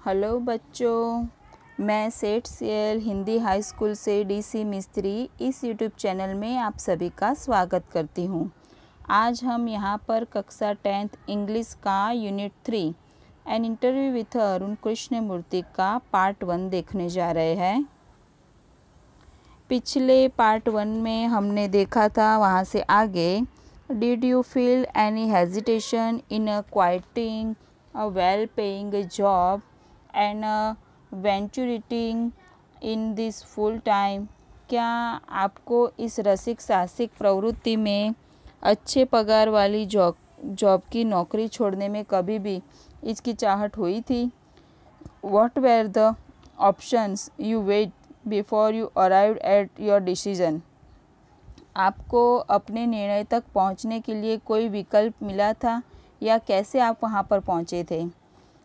Hello बच्चों, मैं सेठ सीएल हिंदी हाई स्कूल से डीसी मिस्त्री इस यूट्यूब चैनल में आप सभी का स्वागत करती हूँ। आज हम यहाँ पर कक्षा 10th इंग्लिश का unit 3 an interview with Arun Krishnamurthy का पार्ट 1 देखने जा रहे हैं। पिछले पार्ट 1 में हमने देखा था, वहाँ से आगे, did you feel any hesitation in quitting a well-paying job and venturing in this full time? क्या आपको इस रसिक साहसिक प्रवृत्ति में अच्छे पगार वाली जॉब की नौकरी छोड़ने में कभी भी हिचकिचाहट हुई थी? What were the options you weighed before you arrived at your decision? आपको अपने निर्णय तक पहुंचने के लिए कोई विकल्प मिला था या कैसे आप वहां पर पहुंचे थे?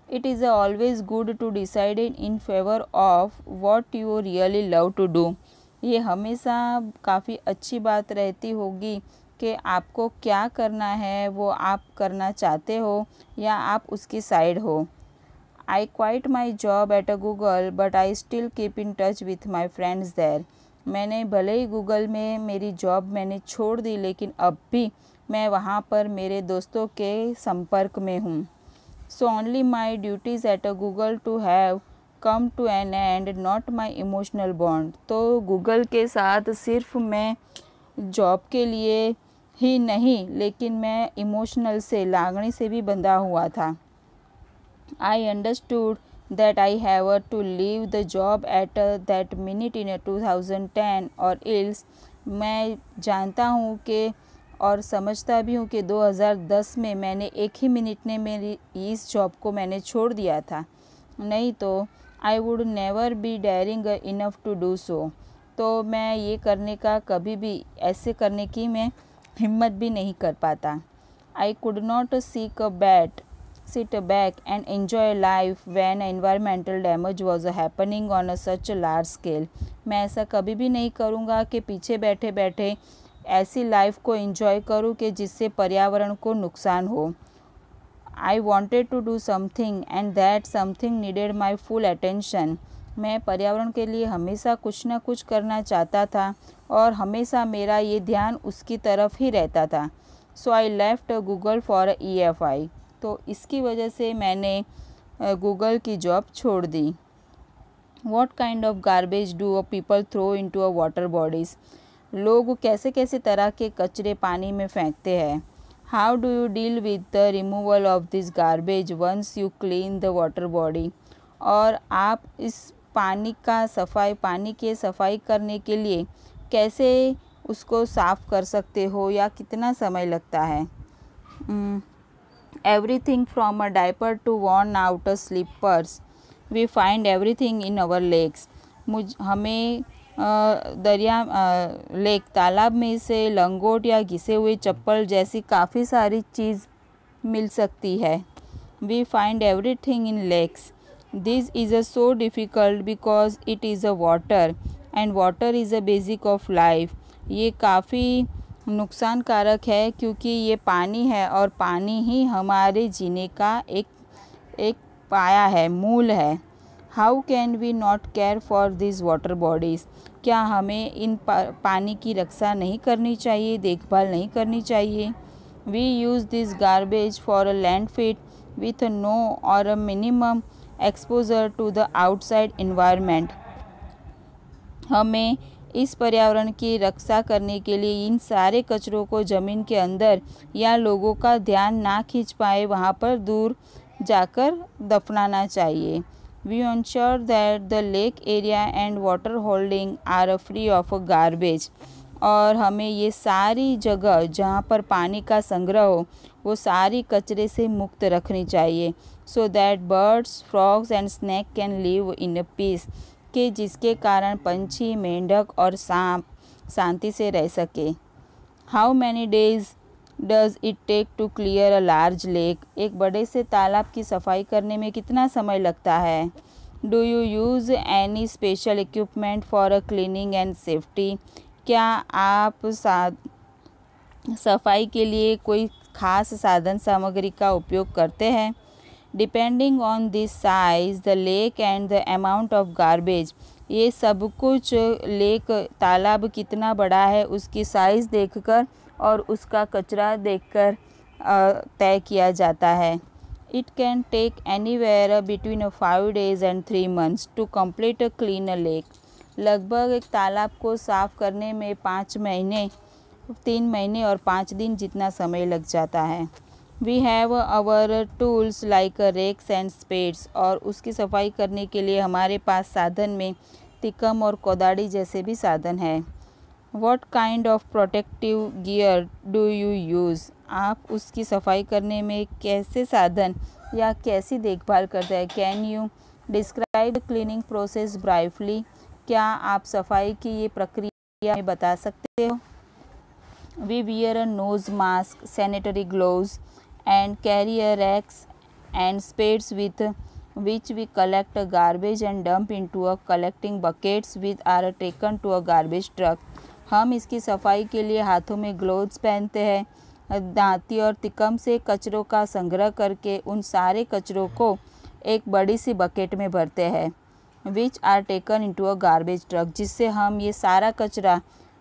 It is always good to decide in favor of what you really love to do. ये हमेशा काफ़ी अच्छी बात रहती होगी कि आपको क्या करना है, वो आप करना चाहते हो या आप उसकी साइड हो। I quit my job at Google but I still keep in touch with my friends there. मैंने भले ही गूगल में मेरी जॉब मैंने छोड़ दी, लेकिन अब भी मैं वहाँ पर मेरे दोस्तों के संपर्क में हूँ। So only my duties at Google to have come to an end, not my emotional bond. तो गूगल के साथ सिर्फ मैं जॉब के लिए ही नहीं, लेकिन मैं इमोशनल से, लागणी से भी बंधा हुआ था। I understood that I have to leave the job at that minute in 2010 or else. मैं जानता हूँ कि और समझता भी हूँ कि 2010 में मैंने एक ही मिनट में मेरी इस जॉब को मैंने छोड़ दिया था, नहीं तो I would never be daring enough to do so. तो मैं ये करने का कभी भी, ऐसे करने की मैं हिम्मत भी नहीं कर पाता। I could not sit back and enjoy life when environmental damage was happening on a such a large scale. मैं ऐसा कभी भी नहीं करूँगा कि पीछे बैठे बैठे ऐसी लाइफ को एंजॉय करूँ कि जिससे पर्यावरण को नुकसान हो। I wanted to do something and that something needed my full attention. मैं पर्यावरण के लिए हमेशा कुछ न कुछ करना चाहता था और हमेशा मेरा ये ध्यान उसकी तरफ ही रहता था. So I left Google for EFI. तो इसकी वजह से मैंने गूगल की जॉब छोड़ दी. What kind of garbage do people throw into a water bodies? लोग कैसे कैसे तरह के कचरे पानी में फेंकते हैं. How do you deal with the removal of this garbage once you clean the water body? और आप इस पानी की सफाई करने के लिए कैसे उसको साफ़ कर सकते हो या कितना समय लगता है? Everything from a diaper to worn out slippers, we find everything in our lakes. हमें लेक, तालाब में से लंगोट या घिसे हुए चप्पल जैसी काफ़ी सारी चीज़ मिल सकती है. We find everything in lakes. This is so difficult because it is a water and water is a basic of life. ये काफ़ी नुकसानकारक है क्योंकि ये पानी है और पानी ही हमारे जीने का एक पाया है, मूल है. How can we not care for this water bodies? क्या हमें इन पानी की रक्षा नहीं करनी चाहिए, देखभाल नहीं करनी चाहिए? We use this garbage for a landfill with no or a minimum exposure to the outside environment. हमें इस पर्यावरण की रक्षा करने के लिए इन सारे कचरों को ज़मीन के अंदर या लोगों का ध्यान ना खींच पाए वहाँ पर दूर जाकर दफनाना चाहिए. We ensure that the lake area and water holding are free of garbage. और हमें ये सारी जगह जहाँ पर पानी का संग्रह हो वो सारी कचरे से मुक्त रखनी चाहिए. So that birds, frogs and snake can live in peace. कि जिसके कारण पंछी, मेंढक और सांप शांति से रह सके. How many days does it take to clear a large lake? एक बड़े से तालाब की सफाई करने में कितना समय लगता है? Do you use any special equipment for a cleaning and safety? क्या आप सफाई के लिए कोई खास साधन सामग्री का उपयोग करते हैं? Depending on this size the lake and the amount of garbage, ये सब कुछ लेक तालाब कितना बड़ा है उसकी साइज़ देखकर और उसका कचरा देखकर तय किया जाता है। It can take anywhere between 5 days and 3 months to complete a clean lake. लगभग एक तालाब को साफ़ करने में 3 महीने और 5 दिन जितना समय लग जाता है। We have our tools like rakes and spades, और उसकी सफाई करने के लिए हमारे पास साधन में तिकम और कोदाड़ी जैसे भी साधन है। What kind of protective gear do you use? आप उसकी सफाई करने में कैसे साधन या कैसी देखभाल करते हैं? Can you describe the cleaning process briefly? क्या आप सफाई की ये प्रक्रिया में बता सकते हो? We wear a nose mask, sanitary gloves, and carry a racks and spades with which we collect garbage and dump into a collecting buckets which are taken to a garbage truck. हम इसकी सफाई के लिए हाथों में gloves पहनते हैं, दांती और तिकम से कचरों का संग्रह करके उन सारे कचरों को एक बड़ी सी बकेट में भरते हैं, which are taken into a garbage truck, जिससे हम ये सारा कचरा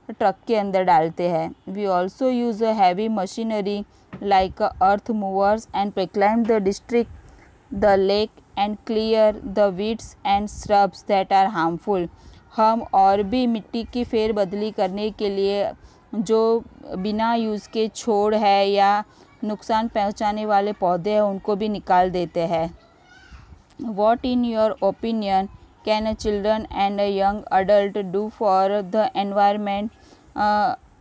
ट्रक के अंदर डालते हैं। We also use a heavy machinery like earth movers and reclaim the district the lake and clear the weeds and shrubs that are harmful. हम और भी मिट्टी की फेर बदली करने के लिए जो बिना यूज़ के छोड़ है या नुकसान पहुंचाने वाले पौधे हैं उनको भी निकाल देते हैं। What in your opinion can a children and a young adult do for the environment?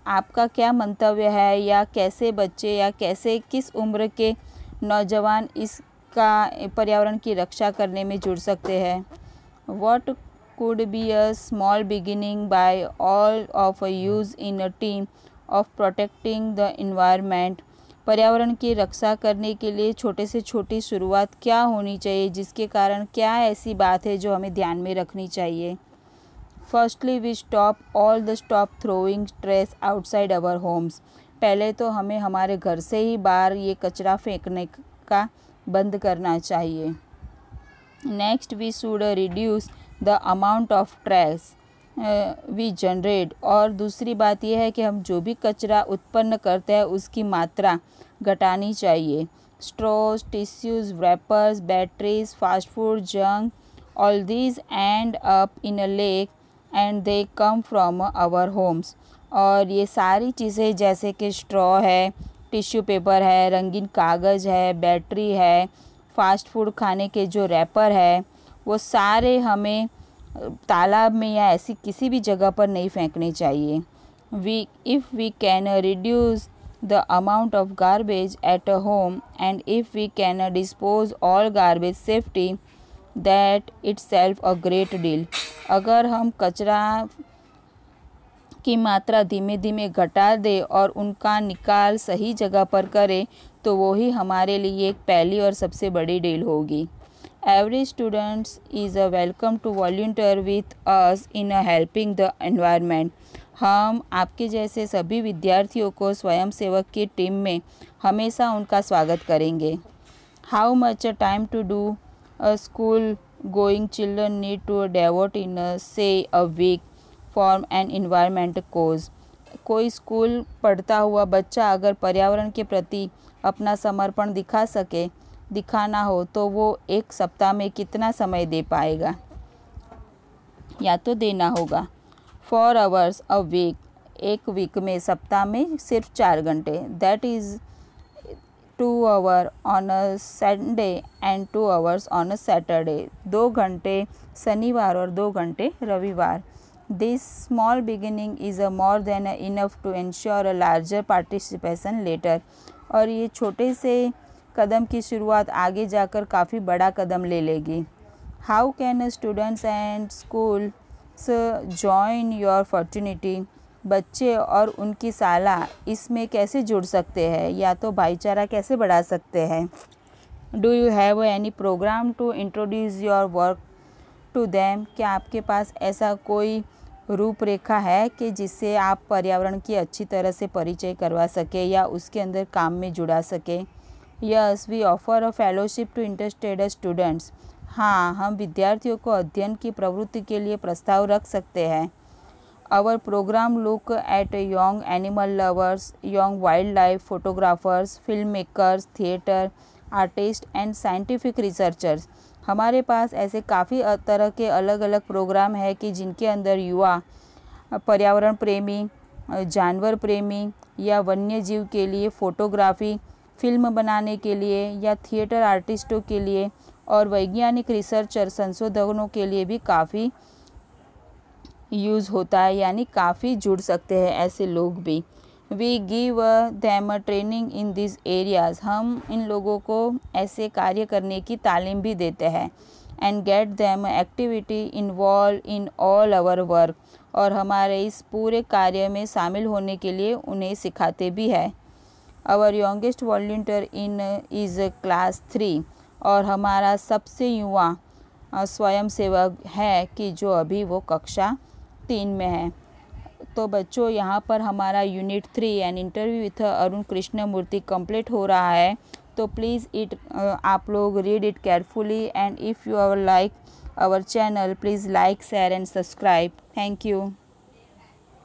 आपका क्या मंतव्य है, या कैसे बच्चे या कैसे किस उम्र के नौजवान इसका पर्यावरण की रक्षा करने में जुड़ सकते हैं? What could be a small beginning by all of us in a team of protecting the environment? पर्यावरण की रक्षा करने के लिए छोटे से छोटी शुरुआत क्या होनी चाहिए, जिसके कारण क्या ऐसी बात है जो हमें ध्यान में रखनी चाहिए? Firstly we stop throwing trash outside our homes. पहले तो हमें हमारे घर से ही बाहर ये कचरा फेंकने का बंद करना चाहिए। Next we should reduce the amount of trash we generate, और दूसरी बात यह है कि हम जो भी कचरा उत्पन्न करते हैं उसकी मात्रा घटानी चाहिए। Straws, tissues, wrappers, batteries, fast food, junk, all these end up in a lake and they come from our homes. और ये सारी चीज़ें जैसे कि स्ट्रॉ है, टिश्यू पेपर है, रंगीन कागज़ है, बैटरी है, फास्ट फूड खाने के जो रैपर है, वो सारे हमें तालाब में या ऐसी किसी भी जगह पर नहीं फेंकने चाहिए। If we can reduce the amount of garbage at a home and if we can dispose all garbage safety that itself a great deal. अगर हम कचरा की मात्रा धीमे धीमे घटा दें और उनका निकाल सही जगह पर करें तो वो ही हमारे लिए एक पहली और सबसे बड़ी डील होगी। Every student is welcome to volunteer with us in helping the environment. हम आपके जैसे सभी विद्यार्थियों को स्वयंसेवक की टीम में हमेशा उनका स्वागत करेंगे। How much time to do a school going children need to devote in say a week for an environment cause? कोई स्कूल पढ़ता हुआ बच्चा अगर पर्यावरण के प्रति अपना समर्पण दिखाना हो तो वो एक सप्ताह में कितना समय दे पाएगा या तो देना होगा। 4 hours अ वीक, एक वीक में सप्ताह में सिर्फ 4 घंटे, that is 2 hours on a Sunday and 2 hours on a Saturday. 2 घंटे शनिवार और 2 घंटे रविवार। This small beginning is a more than enough to ensure a larger participation later. और ये छोटे से कदम की शुरुआत आगे जाकर काफ़ी बड़ा कदम ले लेगी। How can students and schools join your opportunity? बच्चे और उनकी साला इसमें कैसे जुड़ सकते हैं या तो भाईचारा कैसे बढ़ा सकते हैं? Do you have any program to introduce your work to them? क्या आपके पास ऐसा कोई रूपरेखा है कि जिससे आप पर्यावरण की अच्छी तरह से परिचय करवा सके या उसके अंदर काम में जुड़ा सके? Yes we offer a fellowship to interested students. हाँ, हम विद्यार्थियों को अध्ययन की प्रवृत्ति के लिए प्रस्ताव रख सकते हैं। Our program look at young animal lovers, young wildlife photographers, film makers, theatre artist and scientific researchers. हमारे पास ऐसे काफ़ी तरह के अलग अलग प्रोग्राम है कि जिनके अंदर युवा पर्यावरण प्रेमी, जानवर प्रेमी या वन्य जीव के लिए फ़ोटोग्राफी, फिल्म बनाने के लिए या थिएटर आर्टिस्टों के लिए और वैज्ञानिक रिसर्चर संशोधनों के लिए भी काफ़ी यूज़ होता है, यानी काफ़ी जुड़ सकते हैं ऐसे लोग भी। We give them training in this areas. हम इन लोगों को ऐसे कार्य करने की तालीम भी देते हैं। And get them activity involve in all our work. और हमारे इस पूरे कार्य में शामिल होने के लिए उन्हें सिखाते भी है। Our youngest volunteer in is class 3। और हमारा सबसे युवा स्वयंसेवक है कि जो अभी वो कक्षा 3 में है। तो बच्चों, यहाँ पर हमारा unit 3 an interview with Arun Krishnamurthy complete हो रहा है। तो प्लीज़ आप लोग read it carefully and if you our like our channel, please like, share and subscribe. Thank you.